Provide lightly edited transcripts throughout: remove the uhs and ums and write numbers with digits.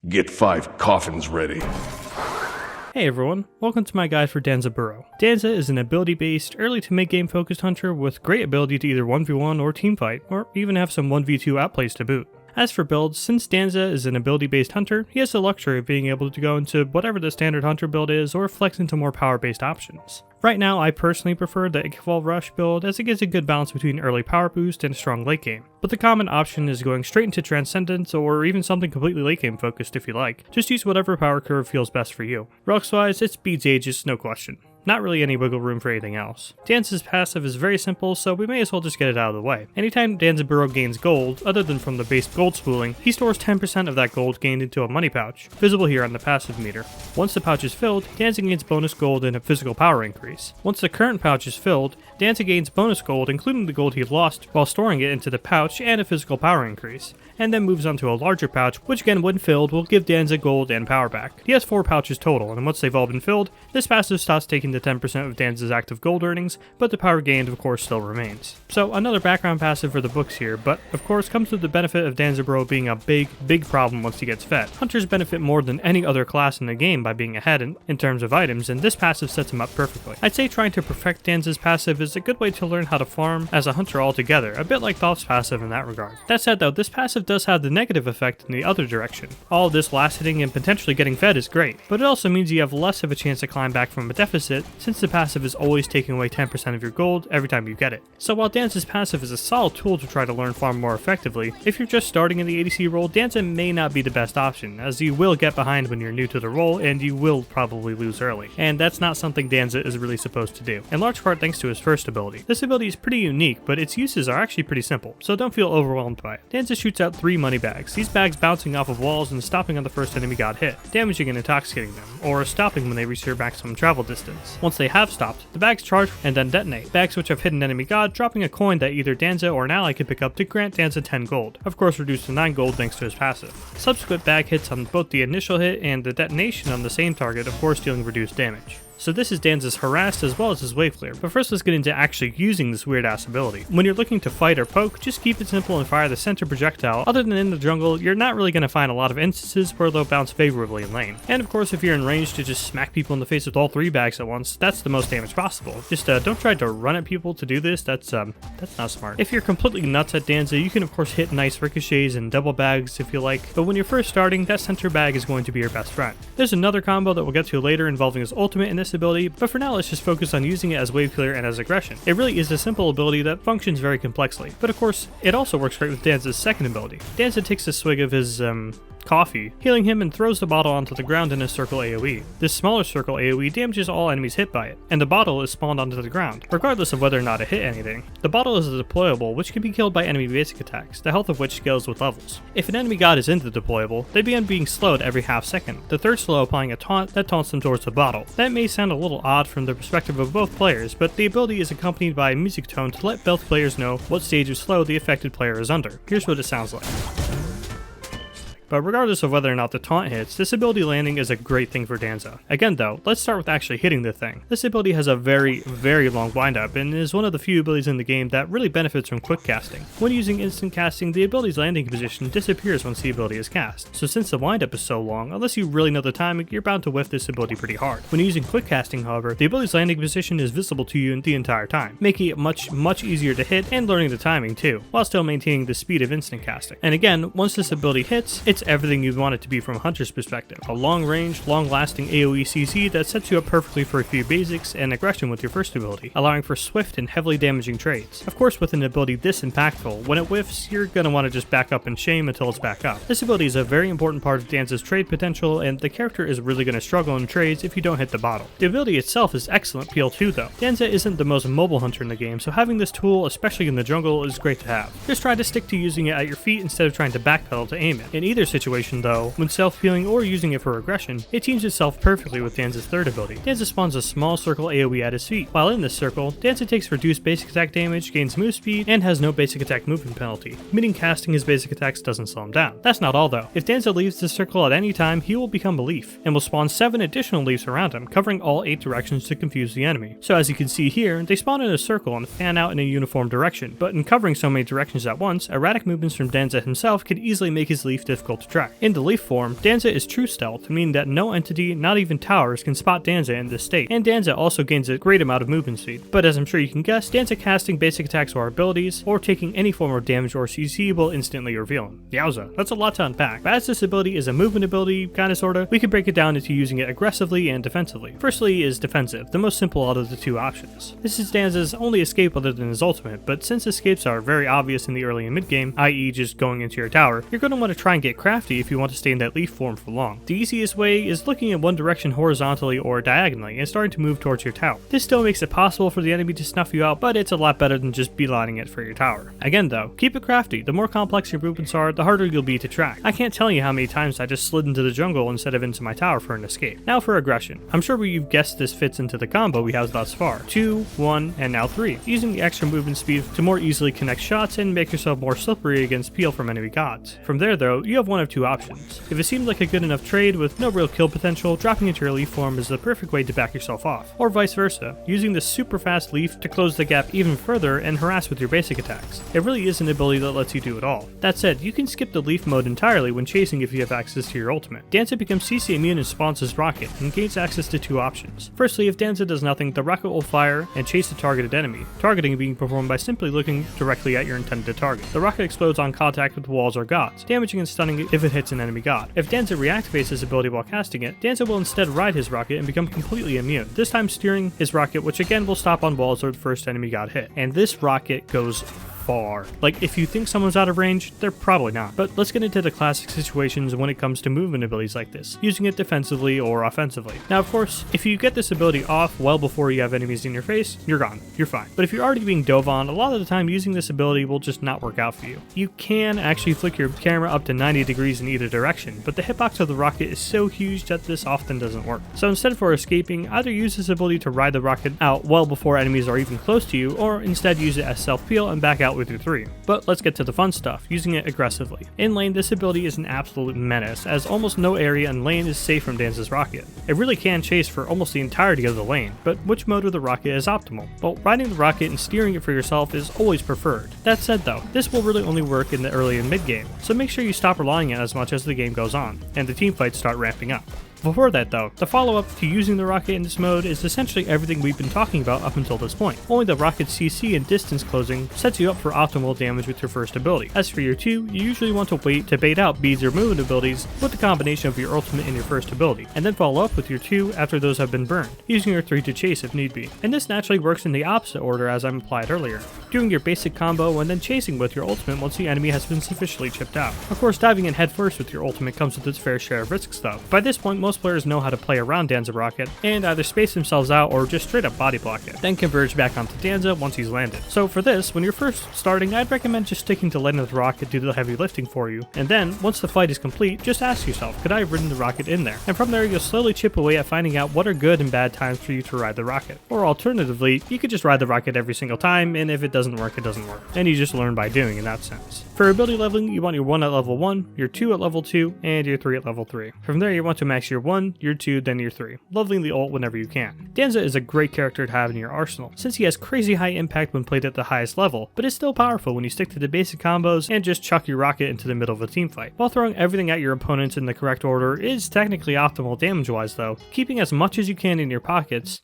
Get 5 coffins ready. Hey everyone, welcome to my guide for Danzaburou. Danza is an ability-based, early to mid-game focused hunter with great ability to either 1v1 or teamfight, or even have some 1v2 outplays to boot. As for builds, since Danza is an ability-based hunter, he has the luxury of being able to go into whatever the standard hunter build is or flex into more power-based options. Right now, I personally prefer the Evolve Rush build as it gives a good balance between early power boost and a strong late game, but the common option is going straight into Transcendence or even something completely late game focused if you like. Just use whatever power curve feels best for you. Relics wise, it speeds Aegis, no question. Not really any wiggle room for anything else. Danza's passive is very simple, so we may as well just get it out of the way. Anytime Danzaburou gains gold, other than from the base gold spooling, he stores 10% of that gold gained into a money pouch, visible here on the passive meter. Once the pouch is filled, Danza gains bonus gold and a physical power increase. Once the current pouch is filled, Danza gains bonus gold, including the gold he lost while storing it into the pouch, and a physical power increase, and then moves on to a larger pouch, which again when filled will give Danza gold and power back. He has 4 pouches total, and once they've all been filled, this passive stops taking the 10% of Danza's active gold earnings, but the power gained of course still remains. So another background passive for the books here, but of course comes with the benefit of Danzaburou being a big problem once he gets fed. Hunters benefit more than any other class in the game by being ahead in terms of items, and this passive sets him up perfectly. I'd say trying to perfect Danza's passive is a good way to learn how to farm as a hunter altogether, a bit like Thoth's passive in that regard. That said though, this passive does have the negative effect in the other direction. All of this last hitting and potentially getting fed is great, but it also means you have less of a chance to climb back from a deficit, since the passive is always taking away 10% of your gold every time you get it. So while Danza's passive is a solid tool to try to learn farm more effectively, if you're just starting in the ADC role, Danza may not be the best option, as you will get behind when you're new to the role and you will probably lose early. And that's not something Danza is really supposed to do, in large part thanks to his first ability. This ability is pretty unique, but its uses are actually pretty simple, so don't feel overwhelmed by it. Danza shoots out 3 money bags, these bags bouncing off of walls and stopping on the first enemy god hit, damaging and intoxicating them, or stopping when they reach their maximum travel distance. Once they have stopped, the bags charge and then detonate, bags which have hit an enemy god, dropping a coin that either Danza or an ally can pick up to grant Danza 10 gold, of course reduced to 9 gold thanks to his passive. Subsequent bag hits on both the initial hit and the detonation on the same target, of course dealing reduced damage. So this is Danza's harassed as well as his wave clear, but first let's get into actually using this weird ass ability. When you're looking to fight or poke, just keep it simple and fire the center projectile. Other than in the jungle, you're not really going to find a lot of instances where they'll bounce favorably in lane. And of course if you're in range to just smack people in the face with all 3 bags at once, that's the most damage possible. Just don't try to run at people to do this, that's not smart. If you're completely nuts at Danza, you can of course hit nice ricochets and double bags if you like, but when you're first starting, that center bag is going to be your best friend. There's another combo that we'll get to later involving his ultimate in this ability, but for now let's just focus on using it as wave clear and as aggression. It really is a simple ability that functions very complexly, but of course it also works great with Danza's second ability. Danza takes a swig of his coffee, healing him, and throws the bottle onto the ground in a circle AoE. This smaller circle AoE damages all enemies hit by it, and the bottle is spawned onto the ground, regardless of whether or not it hit anything. The bottle is a deployable which can be killed by enemy basic attacks, the health of which scales with levels. If an enemy god is in the deployable, they begin being slowed every half second, the third slow applying a taunt that taunts them towards the bottle. That may sound a little odd from the perspective of both players, but the ability is accompanied by a music tone to let both players know what stage of slow the affected player is under. Here's what it sounds like. But regardless of whether or not the taunt hits, this ability landing is a great thing for Danza. Again though, let's start with actually hitting the thing. This ability has a very long windup and is one of the few abilities in the game that really benefits from quick casting. When using instant casting, the ability's landing position disappears once the ability is cast. So since the windup is so long, unless you really know the timing, you're bound to whiff this ability pretty hard. When using quick casting however, the ability's landing position is visible to you the entire time, making it much easier to hit and learning the timing too, while still maintaining the speed of instant casting. And again, once this ability hits, it's everything you'd want it to be from a hunter's perspective. A long range, long lasting AoE CC that sets you up perfectly for a few basics and aggression with your first ability, allowing for swift and heavily damaging trades. Of course with an ability this impactful, when it whiffs, you're gonna want to just back up in shame until it's back up. This ability is a very important part of Danza's trade potential, and the character is really gonna struggle in trades if you don't hit the bottle. The ability itself is excellent PL2 though. Danza isn't the most mobile hunter in the game, so having this tool, especially in the jungle, is great to have. Just try to stick to using it at your feet instead of trying to backpedal to aim it. In either situation though, when self-healing or using it for aggression, it teams itself perfectly with Danza's third ability. Danza spawns a small circle AoE at his feet. While in this circle, Danza takes reduced basic attack damage, gains move speed, and has no basic attack movement penalty, meaning casting his basic attacks doesn't slow him down. That's not all though. If Danza leaves the circle at any time, he will become a leaf, and will spawn 7 additional leaves around him, covering all 8 directions to confuse the enemy. So as you can see here, they spawn in a circle and fan out in a uniform direction, but in covering so many directions at once, erratic movements from Danza himself could easily make his leaf difficult difficult to track. In the leaf form, Danza is true stealth, meaning that no entity, not even towers, can spot Danza in this state, and Danza also gains a great amount of movement speed. But as I'm sure you can guess, Danza casting basic attacks or abilities, or taking any form of damage or CC will instantly reveal him. Yowza, that's a lot to unpack. But as this ability is a movement ability, kinda sorta, we can break it down into using it aggressively and defensively. Firstly is defensive, the most simple out of the two options. This is Danza's only escape other than his ultimate, but since escapes are very obvious in the early and mid game, i.e. just going into your tower, you're going to want to try and get crafty if you want to stay in that leaf form for long. The easiest way is looking in one direction horizontally or diagonally and starting to move towards your tower. This still makes it possible for the enemy to snuff you out, but it's a lot better than just beelining it for your tower. Again though, keep it crafty. The more complex your movements are, the harder you'll be to track. I can't tell you how many times I just slid into the jungle instead of into my tower for an escape. Now for aggression. I'm sure you've guessed this fits into the combo we have thus far. 2, 1, and now 3. Using the extra movement speed to more easily connect shots and make yourself more slippery against peel from enemy gods. From there though, you have one of two options. If it seems like a good enough trade with no real kill potential, dropping into your leaf form is the perfect way to back yourself off. Or vice versa, using this super fast leaf to close the gap even further and harass with your basic attacks. It really is an ability that lets you do it all. That said, you can skip the leaf mode entirely when chasing if you have access to your ultimate. Danza becomes CC immune and spawns his rocket, and gains access to two options. Firstly, if Danza does nothing, the rocket will fire and chase the targeted enemy, targeting being performed by simply looking directly at your intended target. The rocket explodes on contact with walls or gods, damaging and stunning it if it hits an enemy god. If Danza reactivates his ability while casting it, Danza will instead ride his rocket and become completely immune, this time steering his rocket, which again will stop on walls or the first enemy god hit. And this rocket goes far. Like, if you think someone's out of range, they're probably not. But let's get into the classic situations when it comes to movement abilities like this, using it defensively or offensively. Now, of course, if you get this ability off well before you have enemies in your face, you're gone. You're fine. But if you're already being dove on, a lot of the time using this ability will just not work out for you. You can actually flick your camera up to 90 degrees in either direction, but the hitbox of the rocket is so huge that this often doesn't work. So instead for escaping, either use this ability to ride the rocket out well before enemies are even close to you, or instead use it as self-peel and back out with your 3. But let's get to the fun stuff, using it aggressively. In lane, this ability is an absolute menace, as almost no area in lane is safe from Danza's rocket. It really can chase for almost the entirety of the lane, but which mode of the rocket is optimal? Well, riding the rocket and steering it for yourself is always preferred. That said though, this will really only work in the early and mid game, so make sure you stop relying on it as much as the game goes on, and the team fights start ramping up. Before that though, the follow-up to using the rocket in this mode is essentially everything we've been talking about up until this point. Only the rocket's CC and distance closing sets you up for optimal damage with your first ability. As for your 2, you usually want to wait to bait out beads or movement abilities with the combination of your ultimate and your first ability, and then follow up with your 2 after those have been burned, using your 3 to chase if need be. And this naturally works in the opposite order as I implied earlier, doing your basic combo and then chasing with your ultimate once the enemy has been sufficiently chipped out. Of course, diving in headfirst with your ultimate comes with its fair share of risks though. By this point, most players know how to play around Danza rocket and either space themselves out or just straight up body block it, then converge back onto Danza once he's landed. So for this, when you're first starting, I'd recommend just sticking to letting the rocket do the heavy lifting for you, and then once the fight is complete, just ask yourself, could I have ridden the rocket in there? And from there, you'll slowly chip away at finding out what are good and bad times for you to ride the rocket. Or alternatively, you could just ride the rocket every single time, and if it doesn't work, it doesn't work. And you just learn by doing in that sense. For ability leveling, you want your 1 at level 1, your 2 at level 2, and your 3 at level 3. From there, you want to max your 1, your 2, then your 3, leveling the ult whenever you can. Danza is a great character to have in your arsenal, since he has crazy high impact when played at the highest level, but is still powerful when you stick to the basic combos and just chuck your rocket into the middle of a team fight. While throwing everything at your opponents in the correct order is technically optimal damage-wise though, keeping as much as you can in your pockets,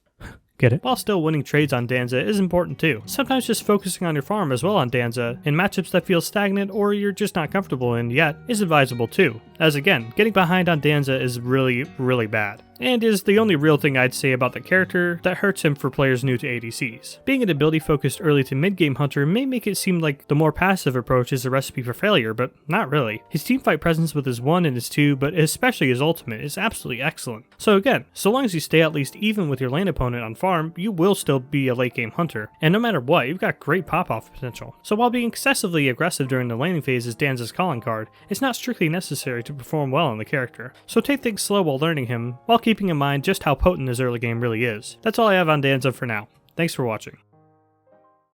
get it? While still winning trades on Danza is important too. Sometimes just focusing on your farm as well on Danza in matchups that feel stagnant or you're just not comfortable in yet is advisable too, as again, getting behind on Danza is really bad, and is the only real thing I'd say about the character that hurts him for players new to ADCs. Being an ability focused early to mid game hunter may make it seem like the more passive approach is a recipe for failure, but not really. His teamfight presence with his 1 and his 2, but especially his ultimate, is absolutely excellent. So again, so long as you stay at least even with your lane opponent on farm, you will still be a late game hunter, and no matter what, you've got great pop-off potential. So while being excessively aggressive during the laning phase is Danza's calling card, it's not strictly necessary to perform well on the character. So take things slow while learning him, while keeping in mind just how potent his early game really is. That's all I have on Danza for now. Thanks for watching.